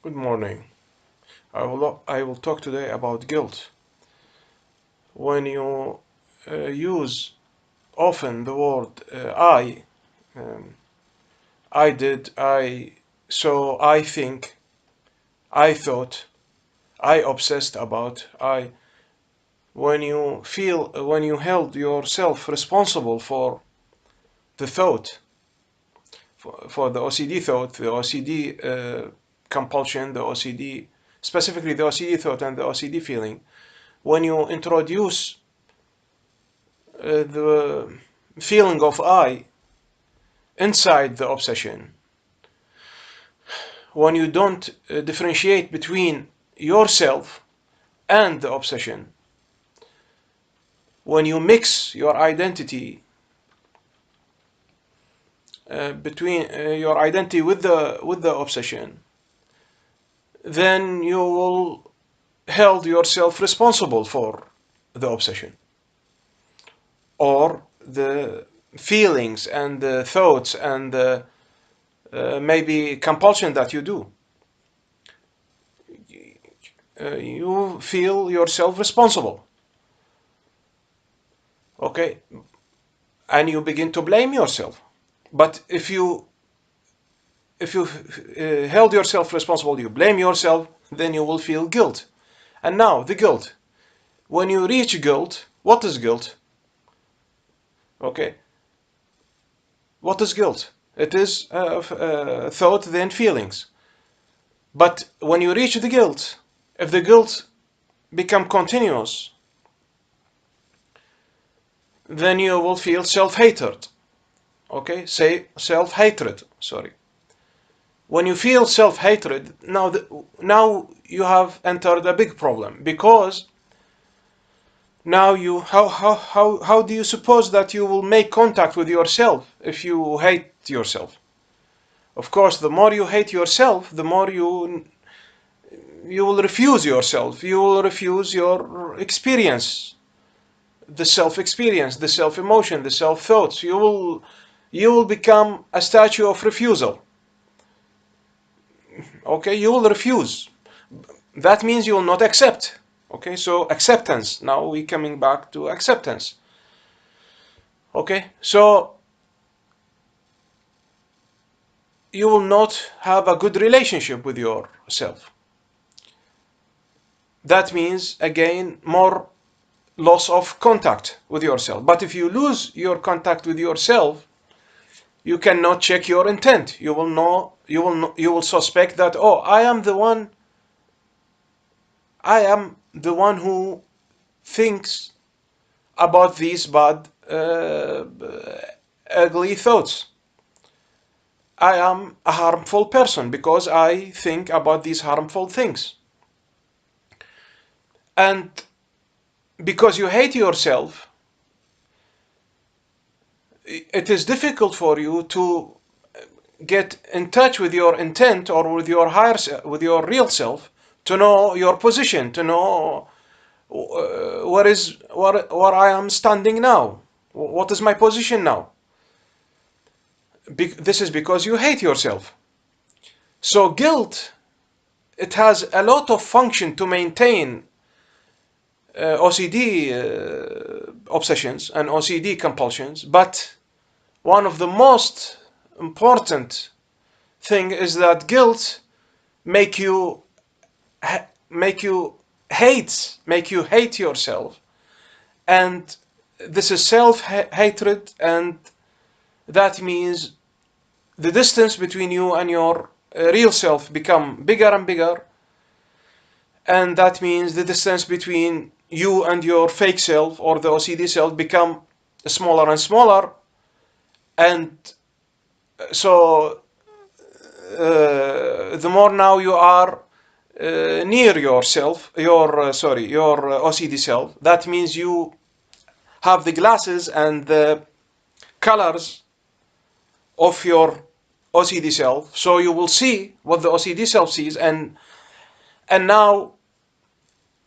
Good morning. I will talk today about guilt. When you use often the word um, I did, I so I think, I thought, I obsessed about, when you held yourself responsible for the thought, for the OCD thought, the OCD compulsion, the OCD, specifically the OCD thought and the OCD feeling, when you introduce the feeling of I inside the obsession, when you don't differentiate between yourself and the obsession, when you mix your identity between your identity with the obsession, then you will hold yourself responsible for the obsession or the feelings and the thoughts and the maybe compulsion that you do. You feel yourself responsible, okay, and you begin to blame yourself. But if you held yourself responsible, you blame yourself, then you will feel guilt. And now the guilt, when you reach guilt, what is guilt? Okay, what is guilt? It is thought, then feelings. But when you reach the guilt, if the guilt become continuous, then you will feel self-hatred. Okay, say self-hatred, sorry. When you feel self-hatred, now you have entered a big problem, because now you how do you suppose that you will make contact with yourself if you hate yourself? Of course, the more you hate yourself, the more you will refuse yourself. You will refuse your experience, the self-experience, the self-emotion, the self-thoughts. You will become a statue of refusal. Okay, you will refuse. That means you will not accept. Okay, so acceptance. Now we're coming back to acceptance. Okay, so you will not have a good relationship with yourself. That means, again, more loss of contact with yourself. But if you lose your contact with yourself, you cannot check your intent. You you will suspect that, oh, I am the one who thinks about these bad, ugly thoughts. I am a harmful person because I think about these harmful things. And because you hate yourself, it is difficult for you to get in touch with your intent or with your with your real self, to know your position, to know where I am standing now. What is my position now? This is because you hate yourself. So guilt, it has a lot of function to maintain OCD obsessions and OCD compulsions, but one of the most important thing is that guilt make you hate yourself, and this is self-hatred, and that means the distance between you and your real self become bigger and bigger, and that means the distance between you and your fake self or the OCD self become smaller and smaller. And so the more now you are near yourself, your OCD self, that means you have the glasses and the colors of your OCD self, so you will see what the OCD self sees, and now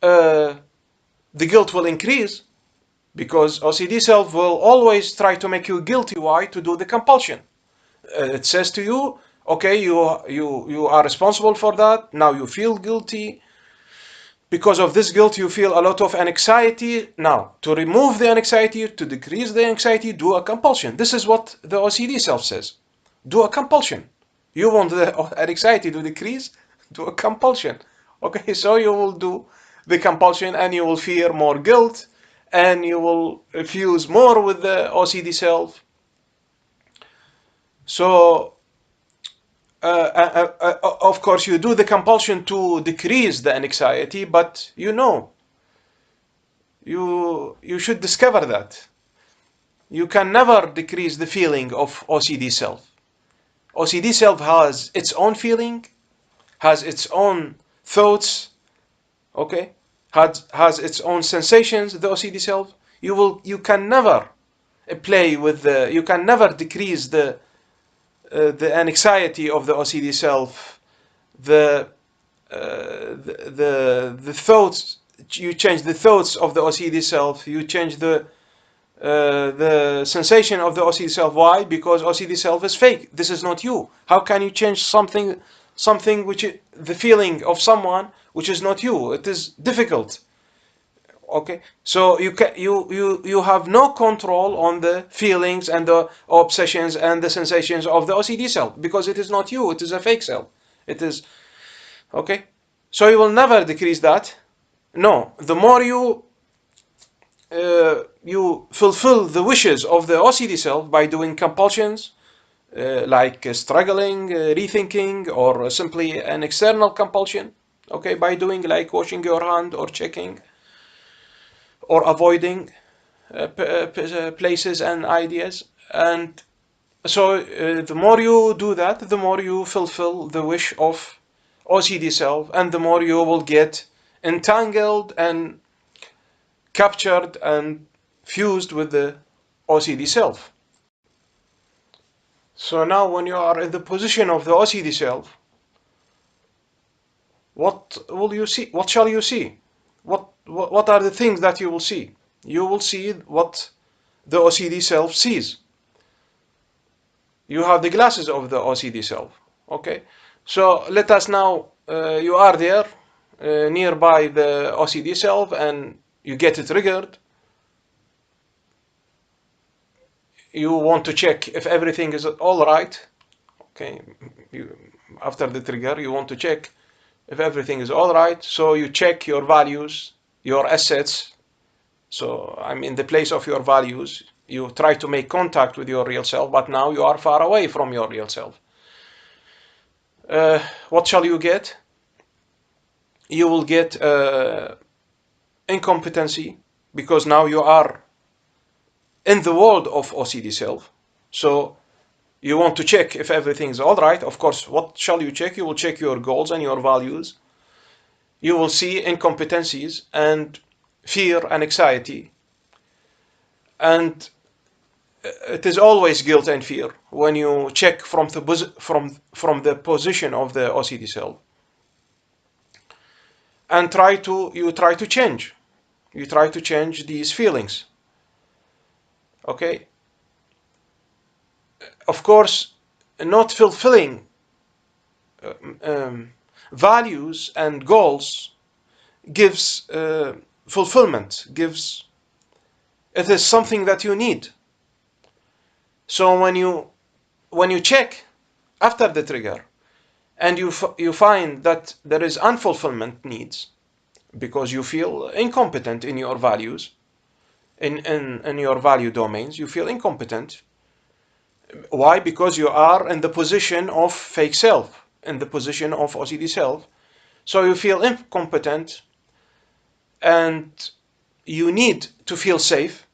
the guilt will increase, because OCD self will always try to make you guilty. Why? To do the compulsion. It says to you, Okay, you are responsible for that. Now you feel guilty. Because of this guilt, you feel a lot of anxiety. Now, to remove the anxiety, to decrease the anxiety, do a compulsion. This is what the OCD self says. Do a compulsion. You want the anxiety to decrease? Do a compulsion. Okay, so you will do the compulsion and you will fear more guilt and you will fuse more with the OCD self. So, of course, you do the compulsion to decrease the anxiety, but you should discover that you can never decrease the feeling of OCD self. OCD self has its own feeling, has its own thoughts, okay, has its own sensations. The OCD self, you can never play with you can never decrease the anxiety of the OCD self, the the thoughts. You change the thoughts of the OCD self. You change the sensation of the OCD self. Why? Because OCD self is fake. This is not you. How can you change something which is the feeling of someone which is not you? It is difficult. Okay, so you have no control on the feelings and the obsessions and the sensations of the OCD self because it is not you. It is a fake self. It is okay. So you will never decrease that. No, the more you fulfill the wishes of the OCD self by doing compulsions like struggling, rethinking, or simply an external compulsion. Okay, by doing like washing your hand or checking or avoiding places and ideas. And so the more you do that, the more you fulfill the wish of OCD self, and the more you will get entangled and captured and fused with the OCD self. So now when you are in the position of the OCD self, what will you see? What shall you see? What are the things that you will see? You will see what the OCD self sees. You have the glasses of the OCD self. Okay, so let us now, you are there nearby the OCD self and you get it triggered. You want to check if everything is all right. Okay, after the trigger, you want to check if everything is all right. So you check your values, your assets. So I'm in the place of your values. You try to make contact with your real self, but now you are far away from your real self. What shall you get? You will get incompetency because now you are in the world of OCD self. So you want to check if everything is all right. Of course, what shall you check? You will check your goals and your values. You will see incompetencies and fear and anxiety. And it is always guilt and fear when you check from the position of the OCD self. And you try to change. You try to change these feelings. Okay? Of course, not fulfilling values and goals gives fulfillment, gives it is something that you need. So when you check after the trigger and you find that there is unfulfillment needs because you feel incompetent in your values, in your value domains, you feel incompetent. Why? Because you are in the position of fake self, in the position of OCD self. So you feel incompetent and you need to feel safe.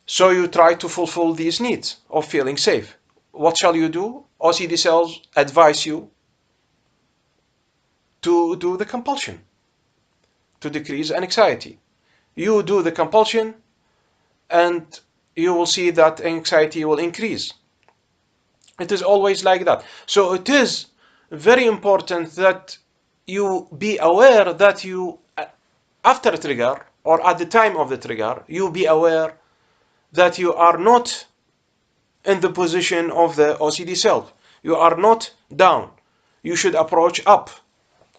So you try to fulfill these needs of feeling safe. What shall you do? OCD cells advise you to do the compulsion to decrease anxiety. You do the compulsion and you will see that anxiety will increase. It is always like that. So it is very important that you be aware that you, after a trigger or at the time of the trigger, you be aware that you are not in the position of the OCD self. You are not down. You should approach up.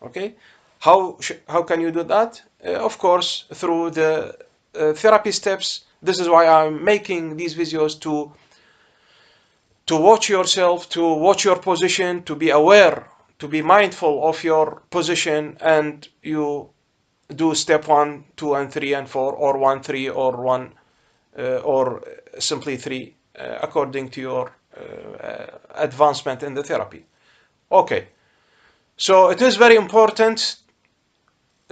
Okay? How can you do that? Of course, through the therapy steps. This is why I'm making these videos to watch yourself, to watch your position, to be aware, to be mindful of your position, and you do step 1, 2, and 3, and 4, or 1, 3, or 1, or simply 3, according to your advancement in the therapy. Okay, so it is very important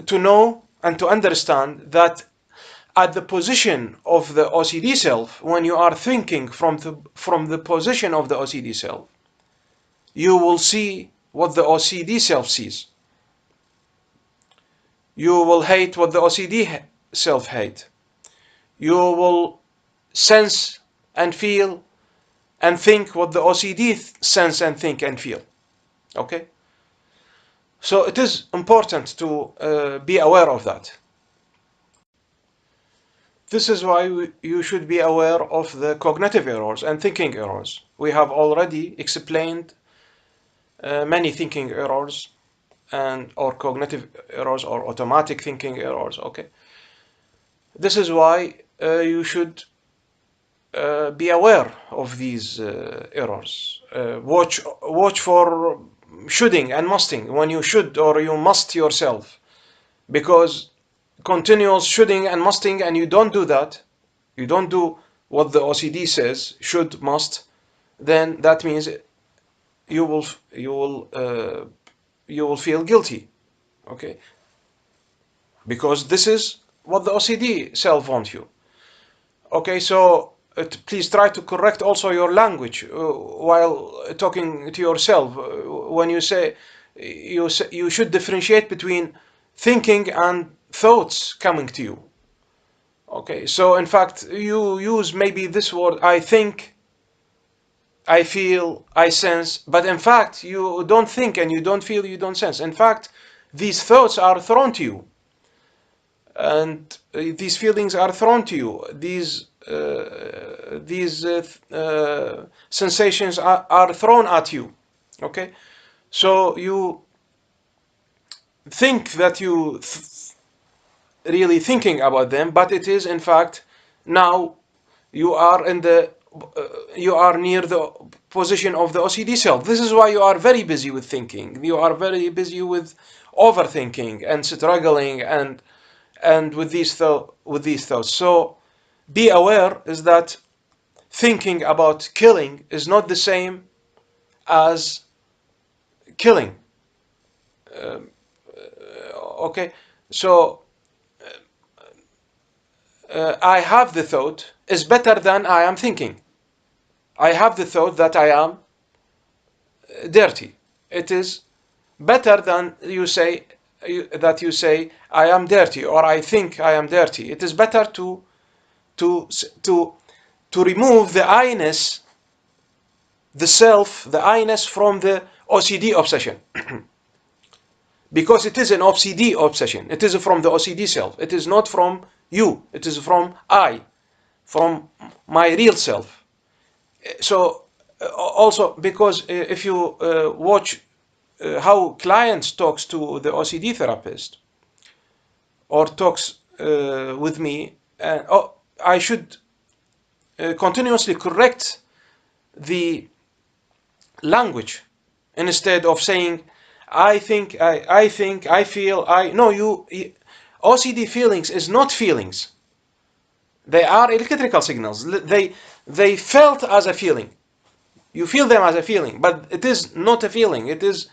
to know and to understand that at the position of the OCD self, when you are thinking from the position of the OCD self, you will see what the OCD self sees. You will hate what the OCD self hate. You will sense and feel and think what the OCD sense and think and feel. Okay? So it is important to be aware of that. This is why you should be aware of the cognitive errors and thinking errors. We have already explained many thinking errors or cognitive errors or automatic thinking errors. Okay, this is why you should be aware of these errors. Watch for shoulding and musting when you should or you must yourself, because continuous shoulding and musting, and you don't do that, you don't do what the OCD says, should, must, then that means you will feel guilty. Okay, because this is what the OCD self wants you. Okay, so please try to correct also your language while talking to yourself. When you say you should differentiate between thinking and thoughts coming to you. Okay, so in fact you use maybe this word, I think, I feel, I sense, but in fact you don't think and you don't feel, you don't sense. In fact, these thoughts are thrown to you, and these feelings are thrown to you. These sensations are thrown at you. Okay, so you think that you really thinking about them, but it is in fact now you are you are near the position of the OCD self. This is why you are very busy with thinking. You are very busy with overthinking and struggling and with these thoughts. So be aware is that thinking about killing is not the same as killing. Okay, so I have the thought is better than I am thinking. I have the thought that I am dirty. It is better than you say that you say I am dirty or I think I am dirty. It is better to to to remove the I-ness, the self, the I-ness from the OCD obsession. Because it is an OCD obsession. It is from the OCD self. It is not from you. It is from I, from my real self. So also because if you watch how clients talks to the OCD therapist or talks with me, I should continuously correct the language instead of saying I think, I feel, no, OCD feelings is not feelings. They are electrical signals. They felt as a feeling. You feel them as a feeling, but it is not a feeling. It is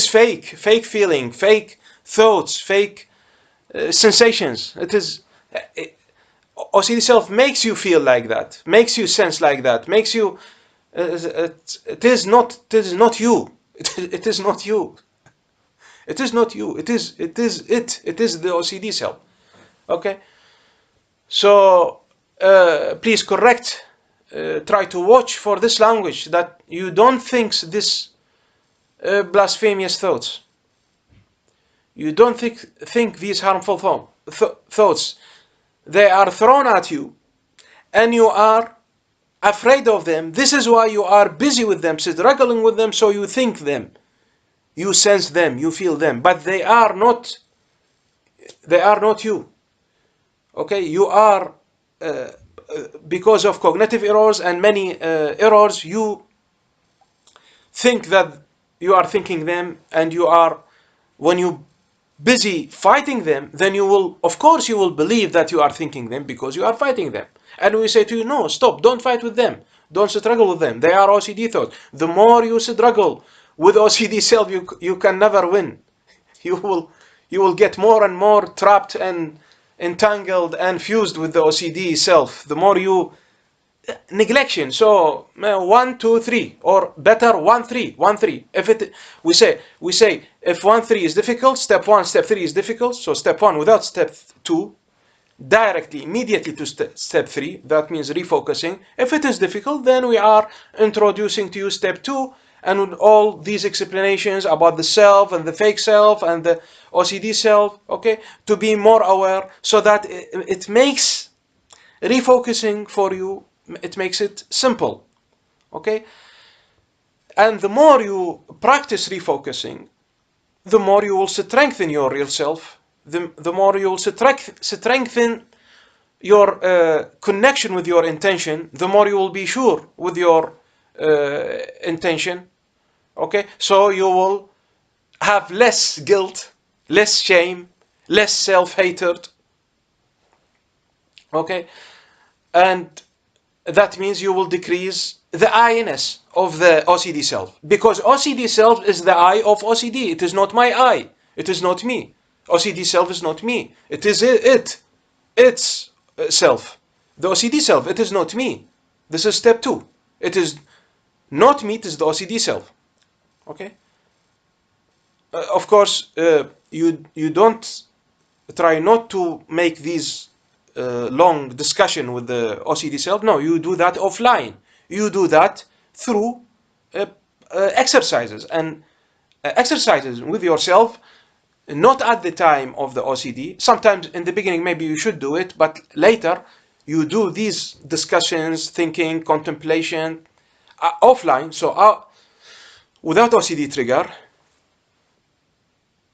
fake feeling, fake thoughts, fake sensations. OCD self makes you feel like that, makes you sense like that, makes you. It is not you. It is not you. It is not you. It is the OCD self. Okay. So please correct. Try to watch for this language that you don't think this blasphemous thoughts. You don't think these harmful thoughts. They are thrown at you, and you are afraid of them. This is why you are busy with them, struggling with them, so you think them, you sense them, you feel them, but they are not you. Okay, you are because of cognitive errors and many errors, you think that you are thinking them, and you are, when you busy fighting them, then you will, of course, you will believe that you are thinking them because you are fighting them. And we say to you, no, stop, don't fight with them, don't struggle with them. They are OCD thoughts. The more you struggle with OCD self, you can never win. You will you will get more and more trapped and entangled and fused with the OCD self. The more you neglection. So 1 2 3, or better 1 3 1 3. If it we say if 1 3 is difficult, step 1 step 3 is difficult. So step 1 without step 2, directly immediately to step 3. That means refocusing. If it is difficult, then we are introducing to you step 2, and with all these explanations about the self and the fake self and the OCD self, okay, to be more aware, so that it makes refocusing for you, it makes it simple. Okay, and the more you practice refocusing, the more you will strengthen your real self, the more you will strengthen your connection with your intention, the more you will be sure with your intention. Okay, so you will have less guilt, less shame, less self-hatred. Okay, and that means you will decrease the I-ness of the OCD self, because OCD self is the I of OCD. It is not my I. It is not me. OCD self is not me. It is its self. The OCD self. It is not me. This is step 2. It is not me. It is the OCD self. Okay. Of course, you don't try not to make these long discussion with the OCD self. No, you do that offline. You do that through exercises, and exercises with yourself, not at the time of the OCD. Sometimes in the beginning maybe you should do it, but later you do these discussions, thinking, contemplation, offline. So without OCD trigger,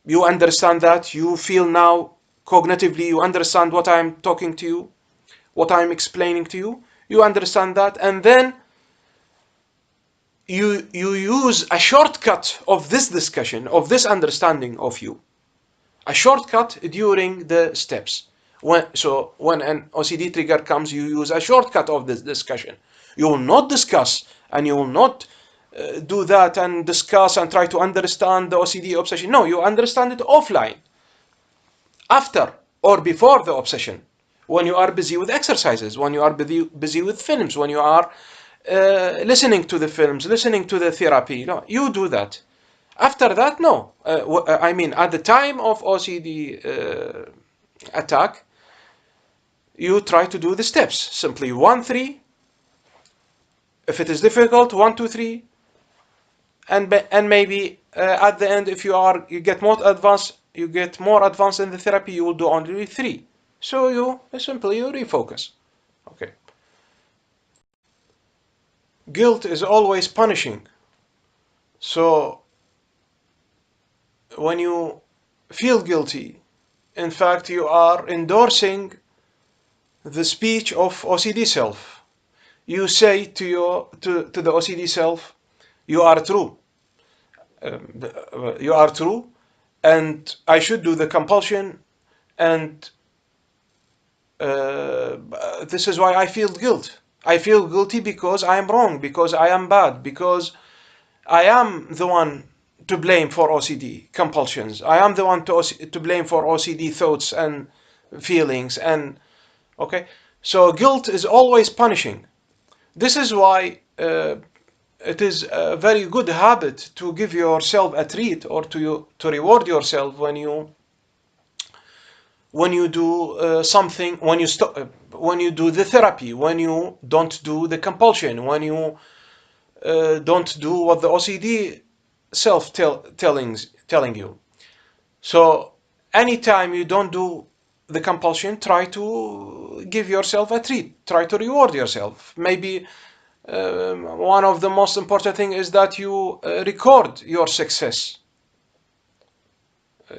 you understand that, you feel now cognitively, you understand what I'm talking to you, what I'm explaining to you, you understand that, and then you use a shortcut of this discussion, of this understanding of you, a shortcut during the steps. When an OCD trigger comes, you use a shortcut of this discussion. You will not discuss, and you will not do that and discuss and try to understand the OCD obsession. No, you understand it offline, after or before the obsession, when you are busy with exercises, when you are busy with films, when you are listening to the films, listening to the therapy. No, you do that. After that, no. I mean, at the time of OCD attack, you try to do the steps. Simply 1 3. If it is difficult, 1 2 3. And maybe at the end, if you get more advanced, in the therapy, you will do only 3. So you simply refocus. Okay. Guilt is always punishing. So when you feel guilty, in fact, you are endorsing the speech of OCD self. You say to the OCD self, you are true. You are true, and I should do the compulsion, and this is why I feel guilt. I feel guilty because I am wrong, because I am bad, because I am the one to blame for OCD compulsions. I am the one to blame for OCD thoughts and feelings. And okay, so guilt is always punishing. This is why it is a very good habit to give yourself a treat, or to reward yourself when you do something, when you stop, when you do the therapy, when you don't do the compulsion, when you don't do what the OCD self telling you. So anytime you don't do the compulsion, try to give yourself a treat. Try to reward yourself. Maybe One of the most important thing is that you record your success.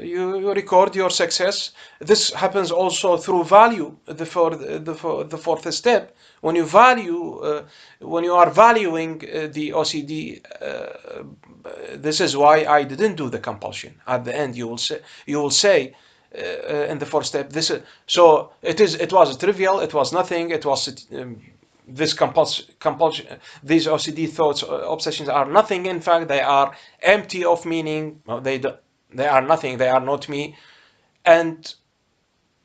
You record your success. This happens also through value. The fourth step, when you are valuing the OCD. This is why I didn't do the compulsion. At the end, you will say in the fourth step, this is so. It was trivial. It was nothing. It was. This compulsion, these OCD thoughts, obsessions are nothing. In fact, they are empty of meaning. Well, they are nothing. They are not me. And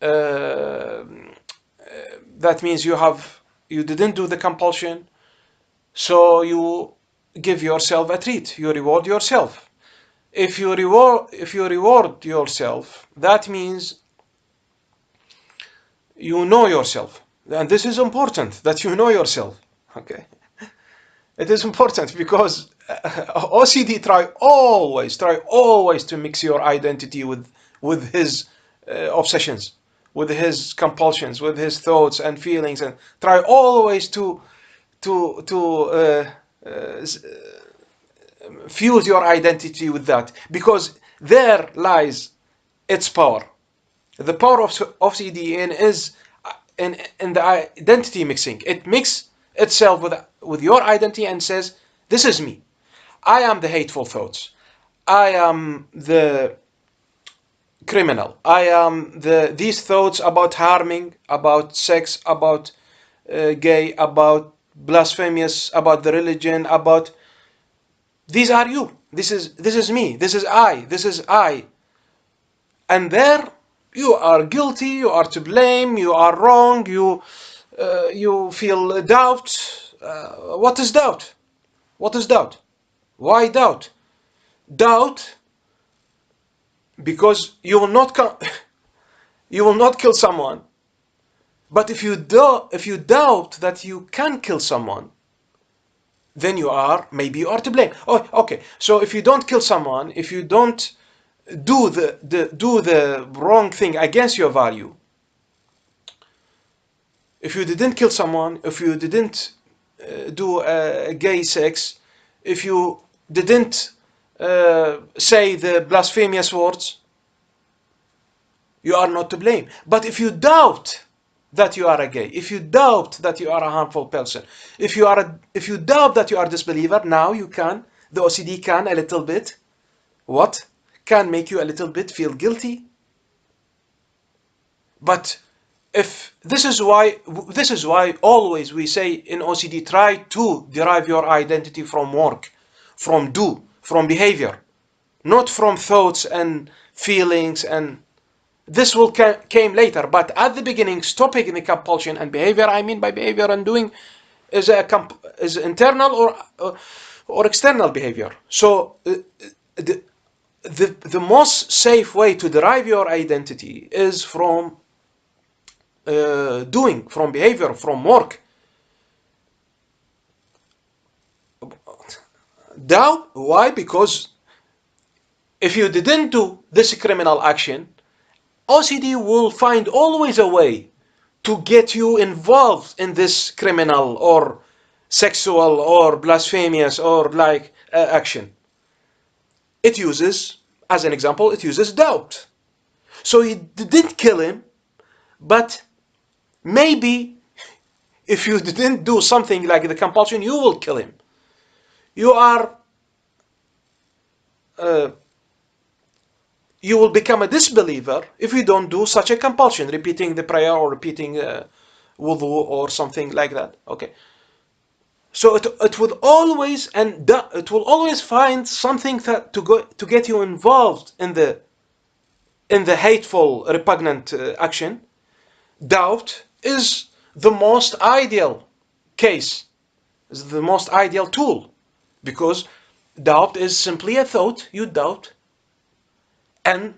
that means you didn't do the compulsion, so you give yourself a treat. You reward yourself. If you reward yourself, that means you know yourself. And this is important, that you know yourself. Okay. It is important because OCD try always to mix your identity with his obsessions, with his compulsions, with his thoughts and feelings, and try always to fuse your identity with that, because there lies its power. The power of OCD is in the identity mixing. It mixes itself with your identity and says, this is me. I am the hateful thoughts. I am the criminal. I am these thoughts about harming, about sex, about gay, about blasphemous, about the religion, about these are you. This is me. This is I. This is I. And there you are guilty. You are to blame. You are wrong. You feel doubt. What is doubt? What is doubt? Why doubt? Doubt because you will not you will not kill someone. But if you doubt that you can kill someone, then maybe you are to blame. Oh, okay. So if you don't kill someone, if you don't do the wrong thing against your value, if you didn't kill someone, if you didn't do gay sex, if you didn't say the blasphemous words, you are not to blame. But if you doubt that you are a gay, if you doubt that you are a harmful person, if you doubt that you are a disbeliever, now the OCD can a little bit, can make you a little bit feel guilty. But if this is why always we say in OCD, try to derive your identity from work, from behavior, not from thoughts and feelings, and this will came later. But at the beginning, stopping the compulsion and behavior, I mean by behavior and doing, is internal or external behavior. So the most safe way to derive your identity is from doing, from behavior, from work. Doubt, why? Because if you didn't do this criminal action, OCD will find always a way to get you involved in this criminal or sexual or blasphemous or like action. It uses, as an example, it uses doubt. So you didn't kill him, but maybe if you didn't do something like the compulsion, you will kill him. You will become a disbeliever if you don't do such a compulsion, repeating the prayer or repeating wudu or something like that. Okay. So it will always find something to get you involved in the hateful, repugnant action. Doubt is the most ideal case, is the most ideal tool, because doubt is simply a thought. You doubt, and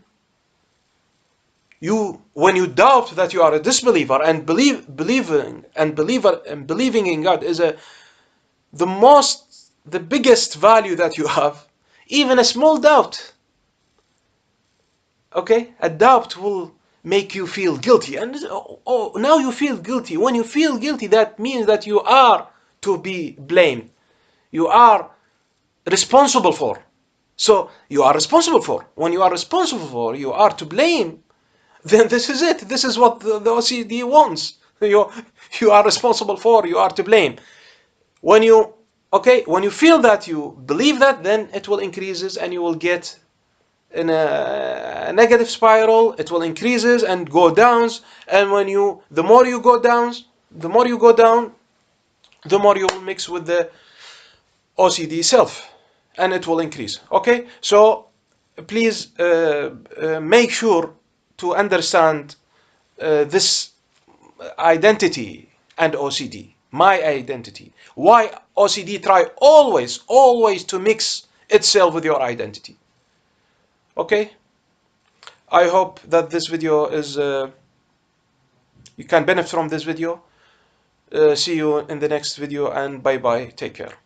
when you doubt that you are a disbeliever and believing in God is the biggest value that you have. Even a small doubt, okay, a doubt will make you feel guilty, and now you feel guilty. When you feel guilty, that means that you are to be blamed. You are responsible for. So you are responsible for. When you are responsible for, you are to blame, then this is it. This is what the OCD wants. You are responsible for, you are to blame. When you feel that, you believe that, then it will increases and you will get in a negative spiral. It will increases and go downs, and the more you go down, the more you will mix with the OCD self, and it will increase. Okay, so please make sure to understand this identity and OCD, my identity. Why OCD try always to mix itself with your identity. Okay, I hope that this video is you can benefit from this video. See you in the next video, and bye bye, take care.